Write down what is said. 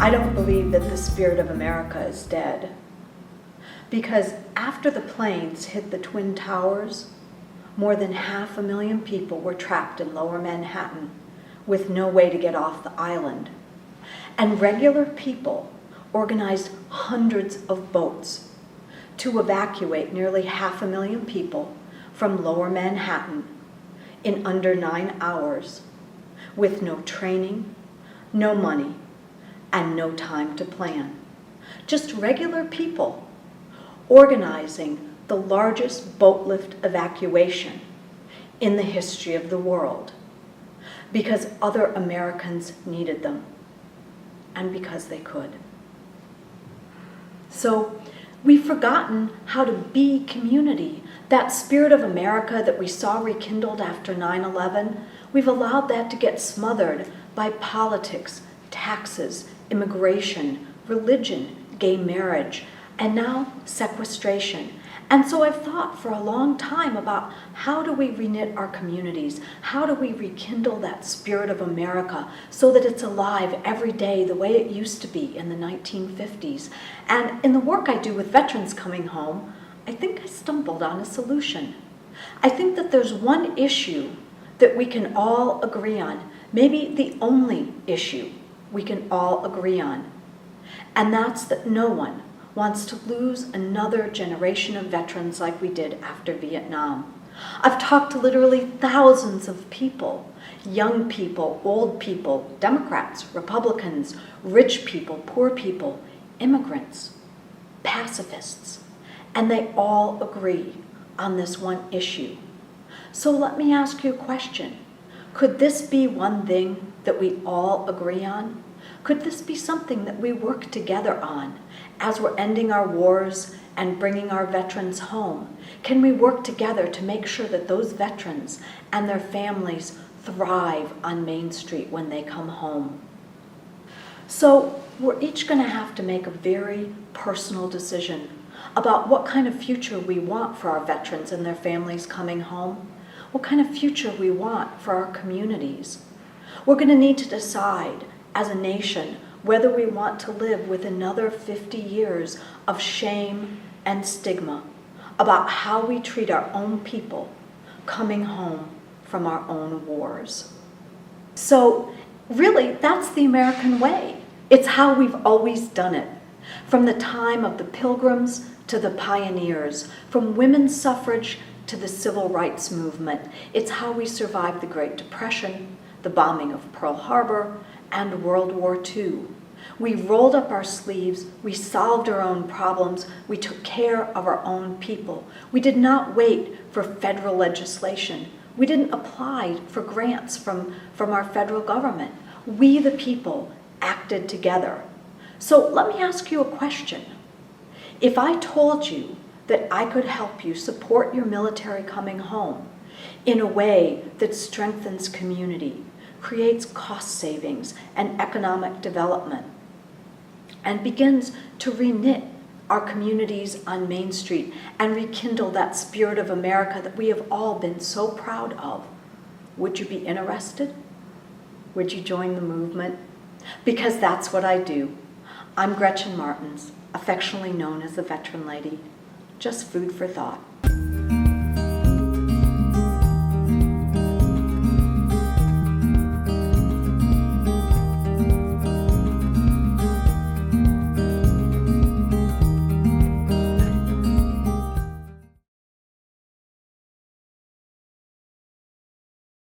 I don't believe that the spirit of America is dead. Because after the planes hit the Twin Towers, more than 500,000 people were trapped in lower Manhattan with no way to get off the island. And regular people organized hundreds of boats to evacuate nearly 500,000 people from lower Manhattan in under 9 hours with no training, no money, and no time to plan. Just regular people organizing the largest boat lift evacuation in the history of the world because other Americans needed them and because they could. So we've forgotten how to be community. That spirit of America that we saw rekindled after 9/11, we've allowed that to get smothered by politics, taxes, immigration, religion, gay marriage, and now sequestration. And so I've thought for a long time about how do we reknit our communities? How do we rekindle that spirit of America so that it's alive every day the way it used to be in the 1950s? And in the work I do with veterans coming home, I think I stumbled on a solution. I think that there's one issue that we can all agree on, maybe the only issue we can all agree on, and that's that no one wants to lose another generation of veterans like we did after Vietnam. I've talked to literally thousands of people, young people, old people, Democrats, Republicans, rich people, poor people, immigrants, pacifists, and they all agree on this one issue. So let me ask you a question. Could this be one thing that we all agree on? Could this be something that we work together on as we're ending our wars and bringing our veterans home? Can we work together to make sure that those veterans and their families thrive on Main Street when they come home? So we're each going to have to make a very personal decision about what kind of future we want for our veterans and their families coming home, what kind of future we want for our communities. We're going to need to decide as a nation whether we want to live with another 50 years of shame and stigma about how we treat our own people coming home from our own wars. So really, that's the American way. It's how we've always done it. From the time of the Pilgrims to the pioneers, from women's suffrage to the civil rights movement. It's how we survived the Great Depression, the bombing of Pearl Harbor, and World War II. We rolled up our sleeves, we solved our own problems, we took care of our own people. We did not wait for federal legislation. We didn't apply for grants from our federal government. We, the people, acted together. So let me ask you a question. If I told you that I could help you support your military coming home in a way that strengthens community, creates cost savings and economic development, and begins to reknit our communities on Main Street and rekindle that spirit of America that we have all been so proud of, would you be interested? Would you join the movement? Because that's what I do. I'm Gretchen Martens, affectionately known as the Veteran Lady. Just food for thought.